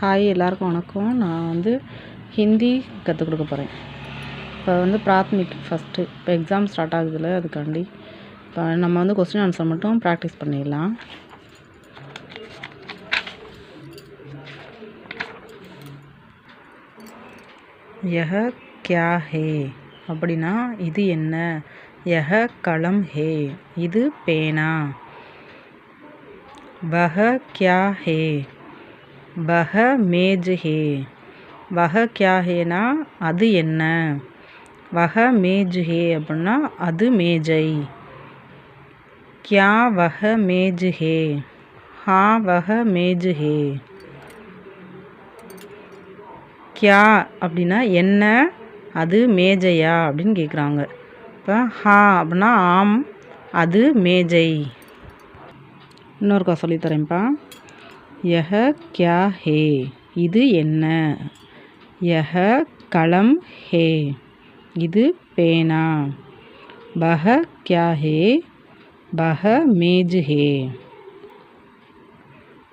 Hi எல்லாருக்கும் வணக்கம். நான் வந்து ஹிந்தி கற்றுக் கொடுக்க போகிறேன். இப்போ வந்து பிராத்மிக் ஃபஸ்ட்டு இப்போ எக்ஸாம் ஸ்டார்ட் ஆகுதுல்ல, அதுக்காண்டி இப்போ நம்ம வந்து கொஸ்டின் ஆன்சர் மட்டும் ப்ராக்டிஸ் பண்ணிடலாம். யஹ கியா ஹே அப்படின்னா இது என்ன? யஹ கலம் ஹே இது பேனா. வஹ கியா ஹே வஹ மேஜ் ஹே. வஹ கியா ஹேனா அது என்ன? வஹ மேஜ் ஹே அப்படின்னா அது மேஜை. கியா வஹ மேஜ் ஹே ஹா வஹ மேஜ் ஹே. கியா அப்படின்னா என்ன, அது மேஜையா அப்படின்னு கேட்குறாங்க. இப்போ ஹா அப்படின்னா ஆம், அது மேஜை. இன்னொருக்கா சொல்லித்தரேன்ப்பா. யஹ கியா ஹே இது என்ன? யஹ கலம் ஹே இது பேனா. வஹ கியா ஹே வஹ மேஜ் ஹே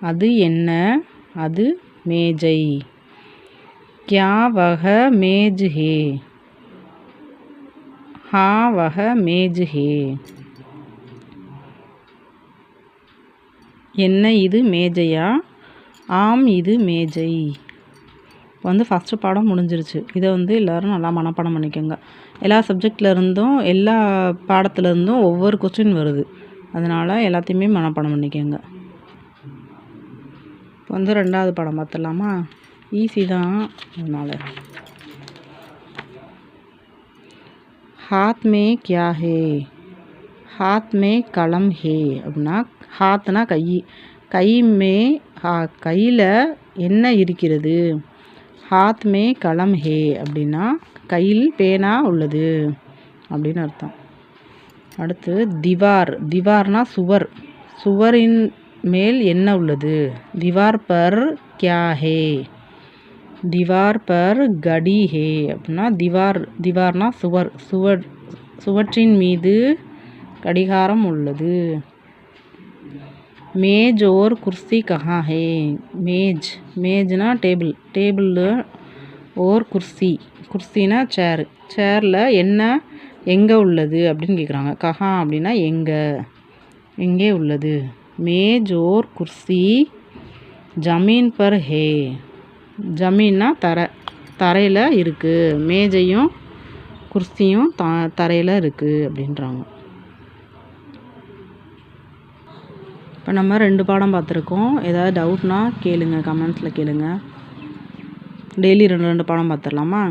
அது என்ன, அது மேஜை. கியா வஹ மேஜ் ஹே ஹா வஹ மேஜ் ஹே. என்ன இது மேஜையா? ஆம் இது மேஜை. வந்து ஃபஸ்ட்டு பாடம் முடிஞ்சிருச்சு. இதை வந்து எல்லோரும் நல்லா மனப்பாடம் பண்ணிக்கோங்க. எல்லா சப்ஜெக்டில் இருந்தும் எல்லா பாடத்துலேருந்தும் ஒவ்வொரு கொஸ்டின் வருது. அதனால் எல்லாத்தையுமே மனப்பாடம் பண்ணிக்கோங்க. இப்போ வந்து 2வது பாடம் பார்த்துடலாமா? ஈஸி தான். அதனால் ஹாத் மே கியா ஹே ஹாத் மே கலம் ஹே அப்படின்னா ஹாத்னா கை, கை மே கையில் என்ன இருக்கிறது? ஹாத் மே கலம் ஹே அப்படின்னா கையில் பேனா உள்ளது அப்படின்னு அர்த்தம். அடுத்து திவார். திவார்னா சுவர், சுவரின் மேல் என்ன உள்ளது? திவார் பர் கியா ஹே திவார் பர் கடி ஹே அப்படின்னா திவார்னா சுவர், சுவற்றின் மீது கடிகாரம் உள்ளது. மேஜ் ஓர் குர்சி கஹா ஹே. மேஜ்னா டேபிள், டேபிள் ஓர் குர்சி, குர்சினா சேர், சேரில் என்ன எங்கே உள்ளது அப்படின்னு கேட்குறாங்க. கஹா அப்படின்னா எங்கே உள்ளது. மேஜ் ஓர் குர்சி ஜமீன் பர் ஹே. ஜமீன்னா தரையில் இருக்குது. மேஜையும் குர்சியும் தரையில் இருக்குது அப்படின்றாங்க. இப்போ நம்ம 2 பாடம் பார்த்துருக்கோம். ஏதாவது டவுட்னா கேளுங்க, கமெண்ட்ஸில் கேளுங்க. டெய்லி 2 பாடம் பார்த்துடலாமா?